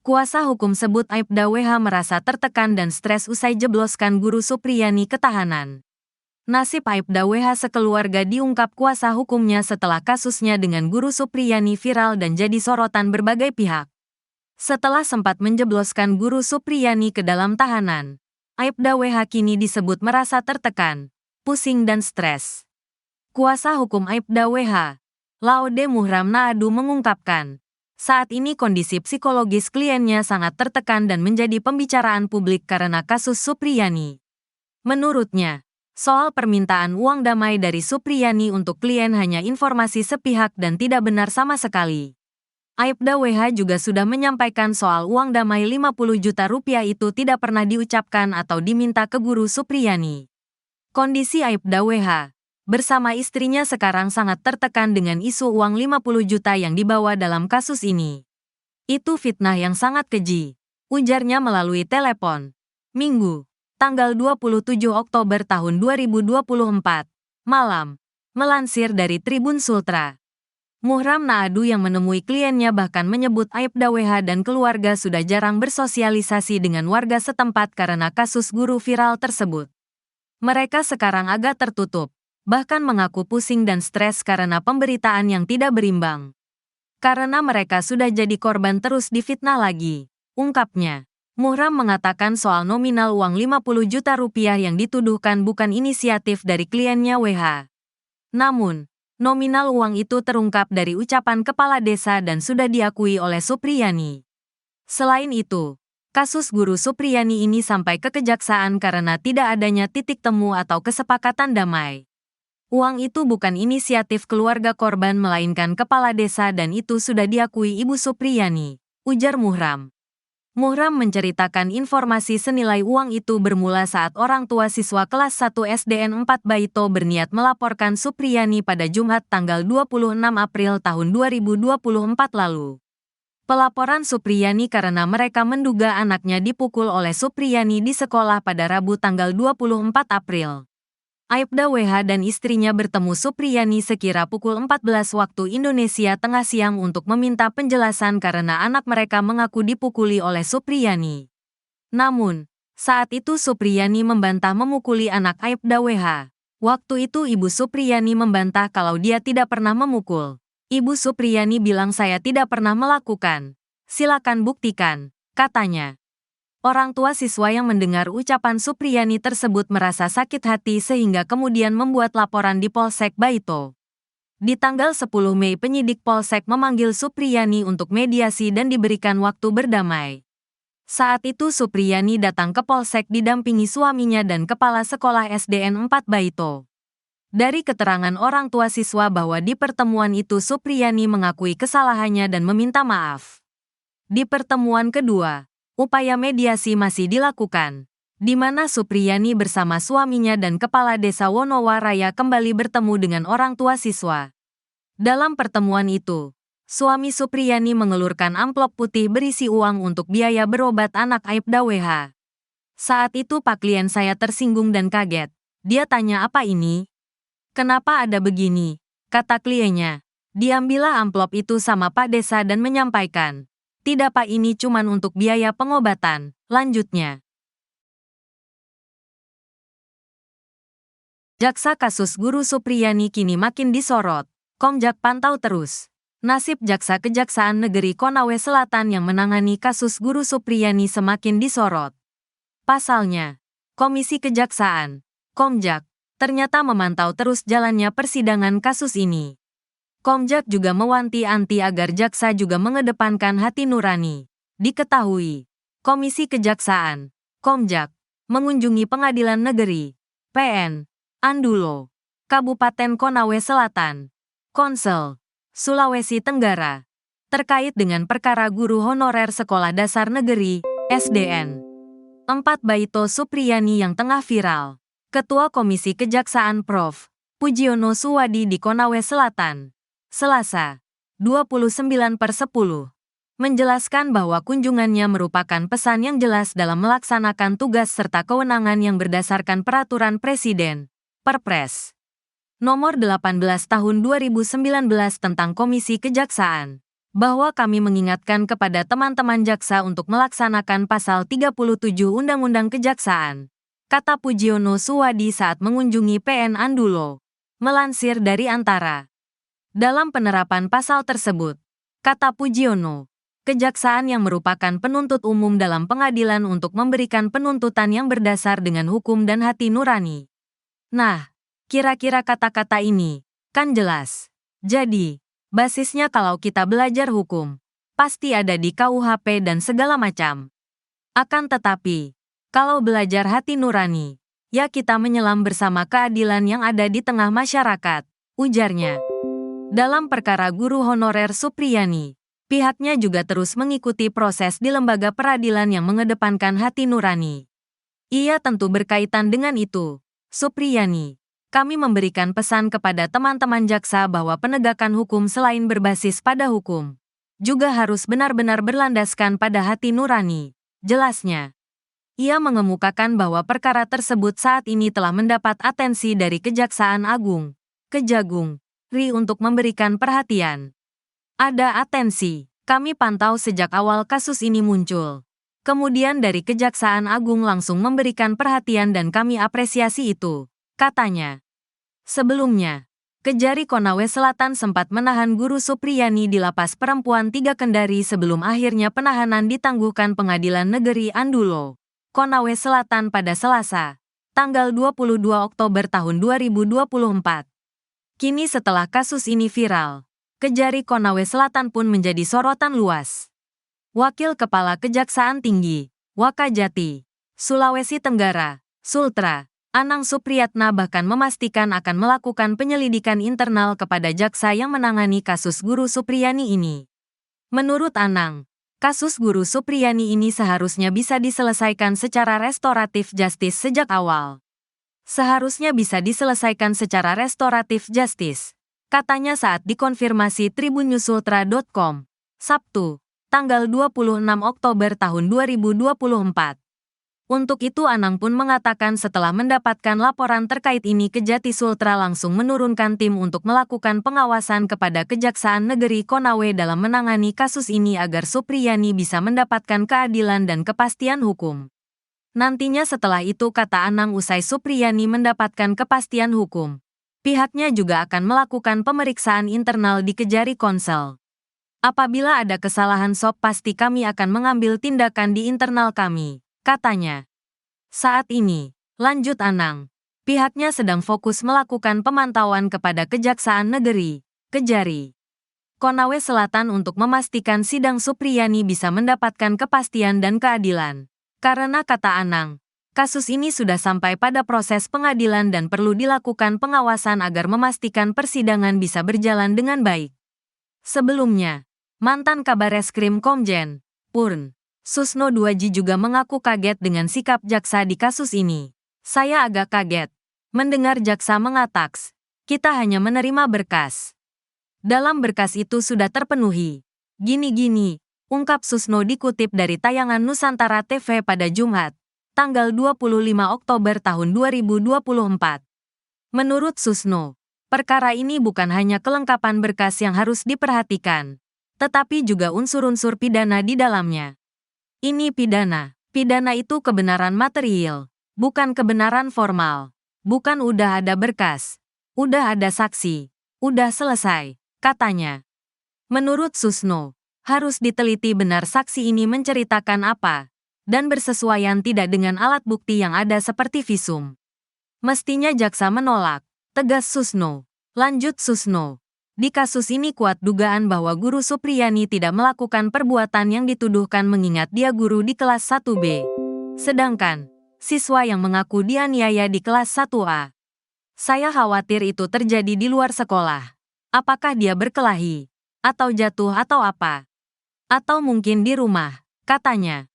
Kuasa hukum sebut Aibda WH merasa tertekan dan stres usai jebloskan guru Supriyani ke tahanan. Nasib Aibda WH sekeluarga diungkap kuasa hukumnya setelah kasusnya dengan guru Supriyani viral dan jadi sorotan berbagai pihak. Setelah sempat menjebloskan guru Supriyani ke dalam tahanan, Aibda WH kini disebut merasa tertekan, pusing dan stres. Kuasa hukum Aibda WH, Laude Muhram Naadu mengungkapkan, saat ini kondisi psikologis kliennya sangat tertekan dan menjadi pembicaraan publik karena kasus Supriyani. Menurutnya, soal permintaan uang damai dari Supriyani untuk klien hanya informasi sepihak dan tidak benar sama sekali. Aibda WH juga sudah menyampaikan soal uang damai 50 juta rupiah itu tidak pernah diucapkan atau diminta ke guru Supriyani. Kondisi Aibda WH bersama istrinya sekarang sangat tertekan dengan isu uang 50 juta yang dibawa dalam kasus ini. Itu fitnah yang sangat keji, ujarnya melalui telepon. Minggu, tanggal 27 Oktober tahun 2024, malam, melansir dari Tribun Sultra. Muhram Naadu yang menemui kliennya bahkan menyebut Aibda WH dan keluarga sudah jarang bersosialisasi dengan warga setempat karena kasus guru viral tersebut. Mereka sekarang agak tertutup, bahkan mengaku pusing dan stres karena pemberitaan yang tidak berimbang. Karena mereka sudah jadi korban terus difitnah lagi, ungkapnya. Muhram mengatakan soal nominal uang 50 juta rupiah yang dituduhkan bukan inisiatif dari kliennya WH. Namun, nominal uang itu terungkap dari ucapan kepala desa dan sudah diakui oleh Supriyani. Selain itu, kasus guru Supriyani ini sampai ke kejaksaan karena tidak adanya titik temu atau kesepakatan damai. Uang itu bukan inisiatif keluarga korban melainkan kepala desa dan itu sudah diakui Ibu Supriyani, ujar Muhram. Muhram menceritakan informasi senilai uang itu bermula saat orang tua siswa kelas 1 SDN 4 Baito berniat melaporkan Supriyani pada Jumat tanggal 26 April tahun 2024 lalu. Pelaporan Supriyani karena mereka menduga anaknya dipukul oleh Supriyani di sekolah pada Rabu tanggal 24 April. Aibda WH dan istrinya bertemu Supriyani sekira pukul 14 waktu Indonesia Tengah siang untuk meminta penjelasan karena anak mereka mengaku dipukuli oleh Supriyani. Namun, saat itu Supriyani membantah memukuli anak Aibda WH. Waktu itu Ibu Supriyani membantah kalau dia tidak pernah memukul. Ibu Supriyani bilang saya tidak pernah melakukan. Silakan buktikan, katanya. Orang tua siswa yang mendengar ucapan Supriyani tersebut merasa sakit hati sehingga kemudian membuat laporan di Polsek Baito. Di tanggal 10 Mei penyidik Polsek memanggil Supriyani untuk mediasi dan diberikan waktu berdamai. Saat itu Supriyani datang ke Polsek didampingi suaminya dan kepala sekolah SDN 4 Baito. Dari keterangan orang tua siswa bahwa di pertemuan itu Supriyani mengakui kesalahannya dan meminta maaf. Di pertemuan kedua, upaya mediasi masih dilakukan, di mana Supriyani bersama suaminya dan Kepala Desa Wonowaraya kembali bertemu dengan orang tua siswa. Dalam pertemuan itu, suami Supriyani mengelurkan amplop putih berisi uang untuk biaya berobat anak Aibda WH. Saat itu pak klien saya tersinggung dan kaget. Dia tanya apa ini? Kenapa ada begini? Kata kliennya. Diambillah amplop itu sama Pak Desa dan menyampaikan. Tidak Pak, ini cuman untuk biaya pengobatan, lanjutnya. Jaksa kasus guru Supriyani kini makin disorot. Komjak pantau terus nasib jaksa Kejaksaan Negeri Konawe Selatan yang menangani kasus guru Supriyani semakin disorot. Pasalnya, Komisi Kejaksaan, Komjak, ternyata memantau terus jalannya persidangan kasus ini. Komjak juga mewanti-wanti agar jaksa juga mengedepankan hati nurani. Diketahui, Komisi Kejaksaan, Komjak, mengunjungi Pengadilan Negeri, PN, Andulo, Kabupaten Konawe Selatan, Konsel, Sulawesi Tenggara, terkait dengan perkara guru honorer Sekolah Dasar Negeri, SDN 4 Baito Supriyani yang tengah viral. Ketua Komisi Kejaksaan Prof. Pujiono Suwadi di Konawe Selatan, Selasa, 29/10, menjelaskan bahwa kunjungannya merupakan pesan yang jelas dalam melaksanakan tugas serta kewenangan yang berdasarkan Peraturan Presiden, Perpres Nomor 18 Tahun 2019 tentang Komisi Kejaksaan. bahwa kami mengingatkan kepada teman-teman jaksa untuk melaksanakan pasal 37 Undang-Undang Kejaksaan, kata Pujiono Suwadi saat mengunjungi PN Andulo. Melansir dari Antara. Dalam penerapan pasal tersebut, kata Pujiono, kejaksaan yang merupakan penuntut umum dalam pengadilan untuk memberikan penuntutan yang berdasar dengan hukum dan hati nurani. Nah, kira-kira kata-kata ini, kan jelas. Jadi, basisnya kalau kita belajar hukum, pasti ada di KUHP dan segala macam. Akan tetapi, kalau belajar hati nurani, ya kita menyelam bersama keadilan yang ada di tengah masyarakat, ujarnya. Dalam perkara guru honorer Supriyani, pihaknya juga terus mengikuti proses di lembaga peradilan yang mengedepankan hati nurani. Ia tentu berkaitan dengan itu, Supriyani. Kami memberikan pesan kepada teman-teman jaksa bahwa penegakan hukum selain berbasis pada hukum, juga harus benar-benar berlandaskan pada hati nurani, jelasnya. Ia mengemukakan bahwa perkara tersebut saat ini telah mendapat atensi dari Kejaksaan Agung, Kejagung, RI untuk memberikan perhatian. Ada atensi, kami pantau sejak awal kasus ini muncul. Kemudian dari Kejaksaan Agung langsung memberikan perhatian dan kami apresiasi itu, katanya. Sebelumnya, Kejari Konawe Selatan sempat menahan Guru Supriyani di Lapas Perempuan 3 Kendari sebelum akhirnya penahanan ditangguhkan Pengadilan Negeri Andulo, Konawe Selatan pada Selasa, tanggal 22 Oktober tahun 2024. Kini setelah kasus ini viral, Kejari Konawe Selatan pun menjadi sorotan luas. Wakil Kepala Kejaksaan Tinggi, Wakajati, Sulawesi Tenggara, Sultra, Anang Supriyatna bahkan memastikan akan melakukan penyelidikan internal kepada jaksa yang menangani kasus Guru Supriyani ini. Menurut Anang, kasus Guru Supriyani ini seharusnya bisa diselesaikan secara restoratif justice sejak awal. Seharusnya bisa diselesaikan secara restoratif justice, katanya saat dikonfirmasi tribunnyusultra.com, Sabtu, tanggal 26 Oktober tahun 2024. Untuk itu Anang pun mengatakan setelah mendapatkan laporan terkait ini Kejati Sultra langsung menurunkan tim untuk melakukan pengawasan kepada Kejaksaan Negeri Konawe dalam menangani kasus ini agar Supriyani bisa mendapatkan keadilan dan kepastian hukum. Nantinya setelah itu kata Anang usai Supriyani mendapatkan kepastian hukum, pihaknya juga akan melakukan pemeriksaan internal di Kejari Konsel. Apabila ada kesalahan SOP pasti kami akan mengambil tindakan di internal kami, katanya. Saat ini, lanjut Anang, pihaknya sedang fokus melakukan pemantauan kepada Kejaksaan Negeri, Kejari, Konawe Selatan untuk memastikan sidang Supriyani bisa mendapatkan kepastian dan keadilan. Karena kata Anang, kasus ini sudah sampai pada proses pengadilan dan perlu dilakukan pengawasan agar memastikan persidangan bisa berjalan dengan baik. Sebelumnya, mantan Kabareskrim Komjen, Purn, Susno Duaji juga mengaku kaget dengan sikap jaksa di kasus ini. Saya agak kaget mendengar jaksa mengatakan, kita hanya menerima berkas. Dalam berkas itu sudah terpenuhi. Gini-gini, ungkap Susno dikutip dari tayangan Nusantara TV pada Jumat, tanggal 25 Oktober tahun 2024. Menurut Susno, perkara ini bukan hanya kelengkapan berkas yang harus diperhatikan, tetapi juga unsur-unsur pidana di dalamnya. Ini pidana. Pidana itu kebenaran material, bukan kebenaran formal. Bukan udah ada berkas, udah ada saksi, udah selesai, katanya. Menurut Susno, harus diteliti benar saksi ini menceritakan apa, dan bersesuaian tidak dengan alat bukti yang ada seperti visum. Mestinya jaksa menolak, tegas Susno. Lanjut Susno. Di kasus ini kuat dugaan bahwa Guru Supriyani tidak melakukan perbuatan yang dituduhkan mengingat dia guru di kelas 1B. Sedangkan, siswa yang mengaku dianiaya di kelas 1A. Saya khawatir itu terjadi di luar sekolah. Apakah dia berkelahi? Atau jatuh atau apa? Atau mungkin di rumah, katanya.